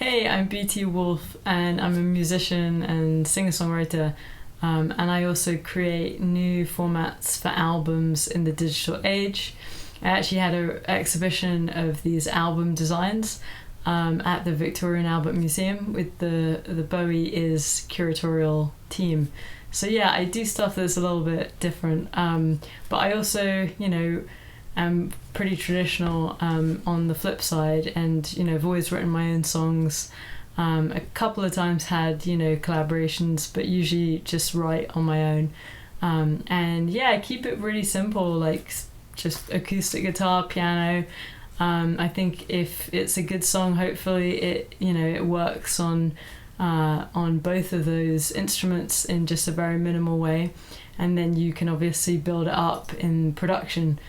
Hey, I'm Beatie Wolfe, and I'm a musician and singer-songwriter, and I also create new formats for albums in the digital age. I actually had an exhibition of these album designs at the Victoria and Albert Museum with the Bowie is curatorial team. So yeah, I do stuff that's a little bit different, but I also, am pretty traditional on the flip side, and I've always written my own songs. A couple of times had collaborations, but usually just write on my own. And yeah, I keep it really simple, like just acoustic guitar, piano. I think if it's a good song, hopefully it works on both of those instruments in just a very minimal way, and then you can obviously build it up in production.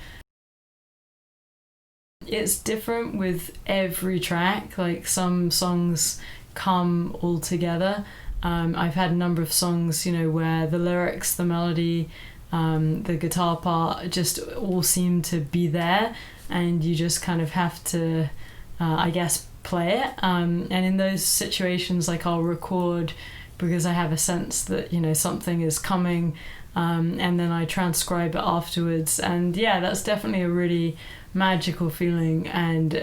It's different with every track, like some songs come all together. I've had a number of songs, where the lyrics, the melody, the guitar part just all seem to be there, and you just kind of have to, play it. And in those situations, like I'll record because I have a sense that, something is coming, and then I transcribe it afterwards. And yeah, that's definitely a really magical feeling, and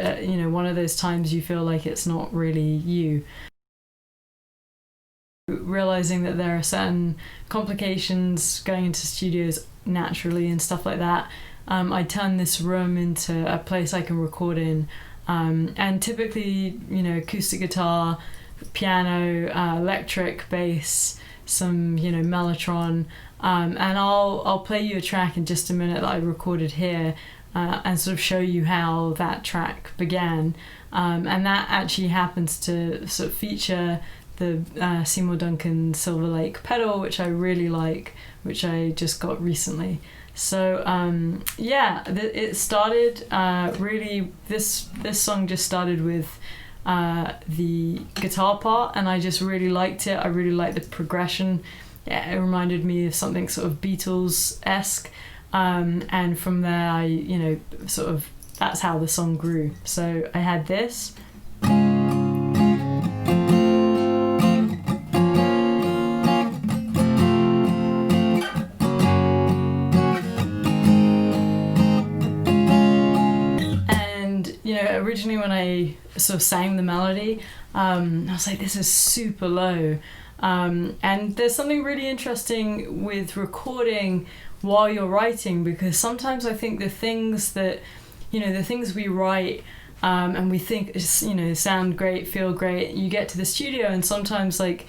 one of those times you feel like it's not really you. Realizing that there are certain complications going into studios naturally and stuff like that, I turn this room into a place I can record in, and typically acoustic guitar, piano, electric bass, some mellotron, and I'll play you a track in just a minute that I recorded here, and sort of show you how that track began, and that actually happens to sort of feature the Seymour Duncan Silver Lake pedal, which I really like, which I just got recently. So it started really, this song just started with the guitar part, and I just really liked it. I really liked the progression. Yeah, it reminded me of something sort of Beatles-esque. And from there, I, that's how the song grew. So I had this. And, originally when I sort of sang the melody, I was like, this is super low. And there's something really interesting with recording while you're writing, because sometimes I think the things that the things we write and we think sound great, feel great, you get to the studio and sometimes like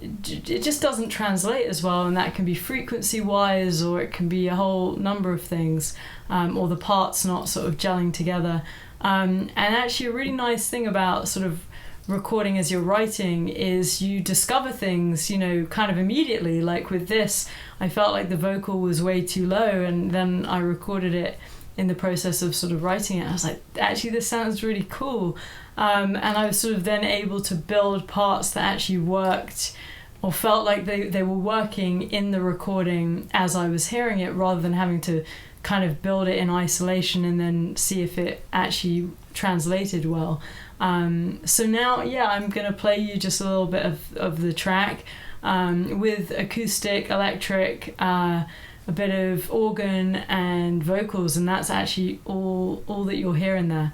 it just doesn't translate as well, and that can be frequency wise, or it can be a whole number of things, or the parts not sort of gelling together, and actually a really nice thing about sort of recording as you're writing is you discover things kind of immediately. Like with this, I felt like the vocal was way too low, and then I recorded it in the process of sort of writing it. I was like, actually this sounds really cool, and I was sort of then able to build parts that actually worked or felt like they were working in the recording as I was hearing it, rather than having to kind of build it in isolation and then see if it actually translated well. So now, I'm gonna play you just a little bit of the track with acoustic, electric, a bit of organ and vocals, and that's actually all that you'll hear in there.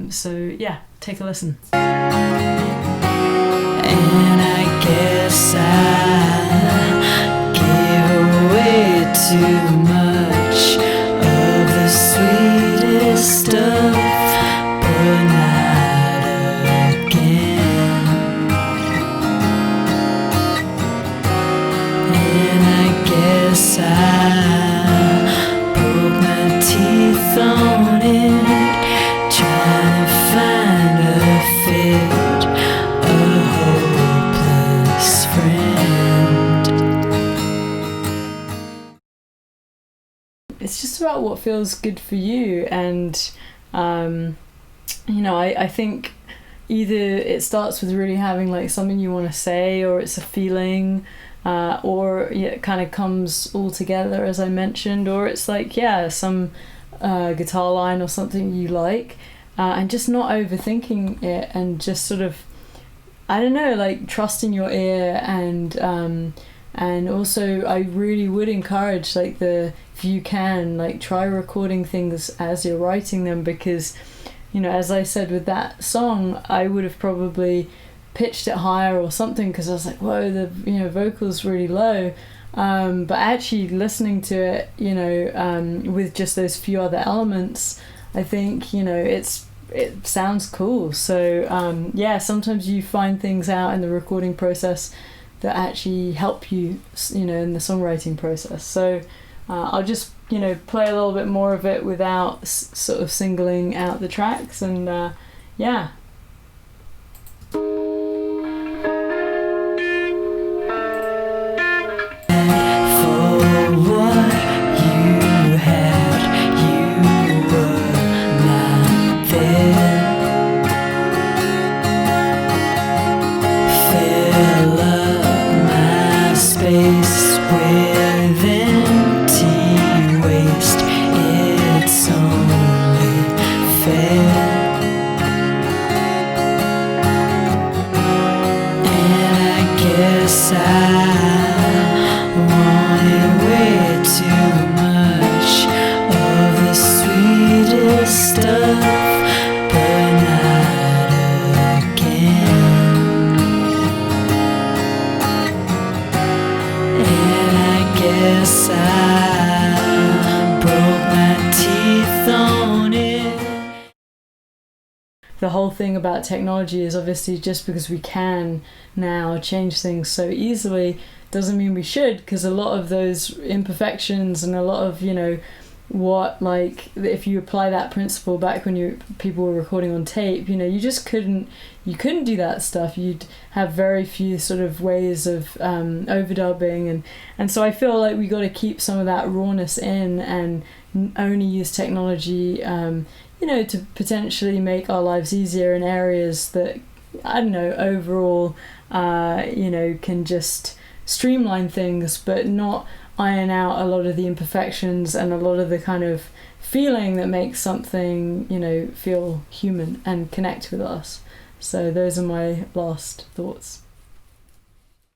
So yeah, take a listen. And I guess I gave away too much of the sweetest stuff, but not again. And I guess I broke my teeth on it, trying to find a fit, a hopeless friend. It's just about what feels good for you, and I think either it starts with really having like something you want to say, or it's a feeling, or it kind of comes all together as I mentioned, or it's like some guitar line or something you like, and just not overthinking it, and just sort of I don't know, like trust in your ear, and also I really would encourage, like, if you can, like, try recording things as you're writing them, because, you know, as I said with that song, I would have probably pitched it higher or something because I was like, whoa, the, you know, vocal's really low. But actually listening to it, you know, with just those few other elements, I think, you know, it sounds cool. So yeah, sometimes you find things out in the recording process that actually help you, you know, in the songwriting process. So I'll just, you know, play a little bit more of it without sort of singling out the tracks, and yeah. The whole thing about technology is obviously just because we can now change things so easily doesn't mean we should, because a lot of those imperfections and a lot of, you know, what, like, if you apply that principle back when people were recording on tape, you know, you couldn't do that stuff. You'd have very few sort of ways of overdubbing, and so I feel like we got to keep some of that rawness in and only use technology, you know, to potentially make our lives easier in areas that, I don't know, overall, you know, can just streamline things, but not iron out a lot of the imperfections and a lot of the kind of feeling that makes something, you know, feel human and connect with us. So those are my last thoughts.